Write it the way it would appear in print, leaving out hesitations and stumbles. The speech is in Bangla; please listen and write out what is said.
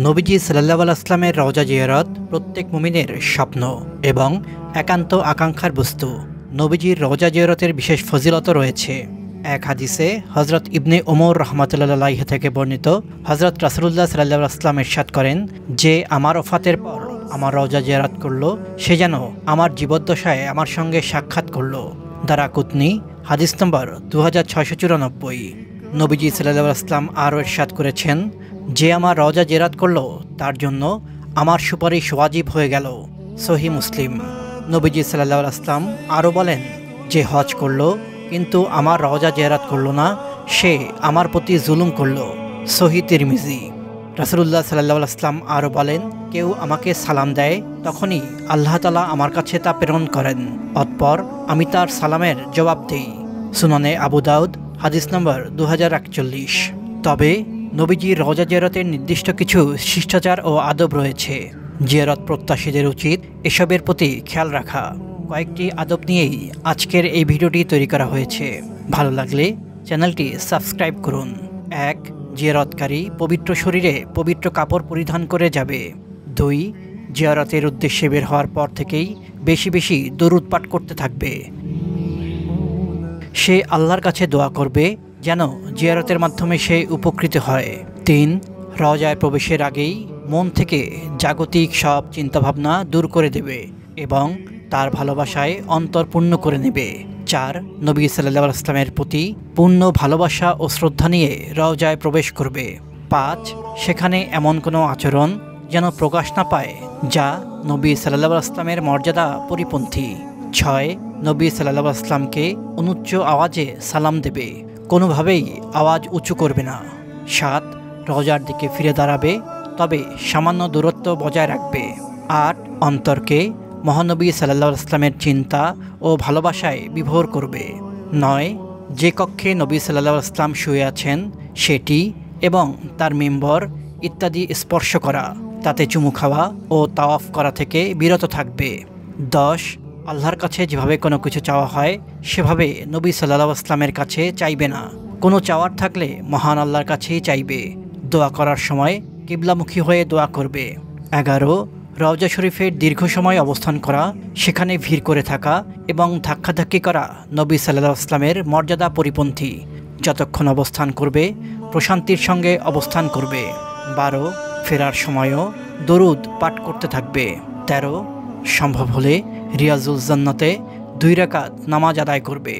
নবীজি সাল্লাল্লাহু আলাইহি ওয়াসাল্লামের রওজা জিয়ারত প্রত্যেক মুমিনের স্বপ্ন এবং একান্ত আকাঙ্ক্ষার বস্তু। নবীজির রওজা জিয়ারতের বিশেষ ফজিলত রয়েছে। এক হাদিসে হযরত ইবনে ওমর রাহমাতুল্লাহি আলাইহি থেকে বর্ণিত, হযরত রাসূলুল্লাহ সাল্লাল্লাহু আলাইহি ওয়াসাল্লাম ইরশাদ করেন যে আমার ওফাতের পর আমার রওজা জিয়ারত করলো, সে যেন আমার জীবদ্দশায় আমার সঙ্গে সাক্ষাৎ করলো। দারাকুতনি, হাদিস নম্বর 2694। নবীজি সাল্লাল্লাহু আলাইহি ওয়াসাল্লাম আরও ইরশাদ করেছেন, যে আমার রওজা জিয়ারত করলো তার জন্য আমার সুপারিশ ওয়াজিব হয়ে গেল। সহিহ মুসলিম। নবীজি সাল্লাল্লাহু আলাইহি ওয়াসাল্লাম আরও বলেন, যে হজ করলো কিন্তু আমার রওজা জিয়ারত করলো না, সে আমার প্রতি জুলুম করলো। সহিহ তিরমিজি। রাসূলুল্লাহ সাল্লাল্লাহু আলাইহি ওয়াসাল্লাম আরও বলেন, কেউ আমাকে সালাম দেয় তখনই আল্লাহ তাআলা আমার কাছে তা প্রেরণ করেন, অতঃপর আমি তার সালামের জবাব দেই। সুনানে আবু দাউদ, হাদিস নম্বর 2041। তবে নবীজির রওজা জিয়ারতের নির্দিষ্ট কিছু শিষ্টাচার ও আদব রয়েছে। জিয়ারত প্রত্যাশীদের উচিত এসবের প্রতি খেয়াল রাখা। কয়েকটি আদব নিয়েই আজকের এই ভিডিওটি তৈরি করা হয়েছে। ভালো লাগলে চ্যানেলটি সাবস্ক্রাইব করুন। 1. জিয়ারতকারী পবিত্র শরীরে পবিত্র কাপড় পরিধান করে যাবে। 2. জিয়ারতের উদ্দেশ্যে বের হওয়ার পর থেকেই বেশি বেশি দরুদ পাঠ করতে থাকবে। সে আল্লাহর কাছে দোয়া করবে যেন জিয়ারতের মাধ্যমে সে উপকৃত হয়। 3. রওজায় প্রবেশের আগেই মন থেকে জাগতিক সব চিন্তাভাবনা দূর করে দেবে এবং তার ভালোবাসায় অন্তর পূর্ণ করে নেবে। 4. নবী সাল্লাল্লাহু আলাইহি ওয়াসাল্লামের প্রতি পূর্ণ ভালোবাসা ও শ্রদ্ধা নিয়ে রওজায় প্রবেশ করবে। 5. সেখানে এমন কোনো আচরণ যেন প্রকাশ না পায় যা নবী সাল্লাল্লাহু আলাইহি ওয়াসাল্লামের মর্যাদা পরিপন্থী। 6. নবী সাল্লাল্লাহু আলাইহি ওয়াসাল্লামকে অনুচ্চ আওয়াজে সালাম দেবে, কোনোভাবেই আওয়াজ উঁচু করবে না। 7. রওজার দিকে ফিরে দাঁড়াবে, তবে সামান্য দূরত্ব বজায় রাখবে। 8. অন্তরকে মহানবী সাল্লাল্লাহু আলাইহি ওয়াসাল্লামের চিন্তা ও ভালোবাসায় বিভোর করবে। 9. যে কক্ষে নবী সাল্লাল্লাহু আলাইহি ওয়াসাল্লাম শুয়ে আছেন সেটি এবং তার মিম্বর ইত্যাদি স্পর্শ করা, তাতে চুমু খাওয়া ও তাওয়াফ করা থেকে বিরত থাকবে। 10. আল্লাহর কাছে যেভাবে কোনো কিছু চাওয়া হয় সেভাবে নবী সাল্লাল্লাহু আলাইহি ওয়াসাল্লামের কাছে চাইবে না। কোনো চাওয়ার থাকলে মহান আল্লাহর কাছেই চাইবে। দোয়া করার সময় কিবলামুখী হয়ে দোয়া করবে। 11. রওজা শরীফের দীর্ঘ সময় অবস্থান করা, সেখানে ভিড় করে থাকা এবং ধাক্কাধাক্কি করা নবী সাল্লাল্লাহু আলাইহি ওয়াসাল্লামের মর্যাদা পরিপন্থী। যতক্ষণ অবস্থান করবে প্রশান্তির সঙ্গে অবস্থান করবে। 12. ফেরার সময়ও দরুদ পাঠ করতে থাকবে। 13. সম্ভব হলে রিয়াজুল জান্নাতে 2 রাকাত নামাজ আদায় করবে।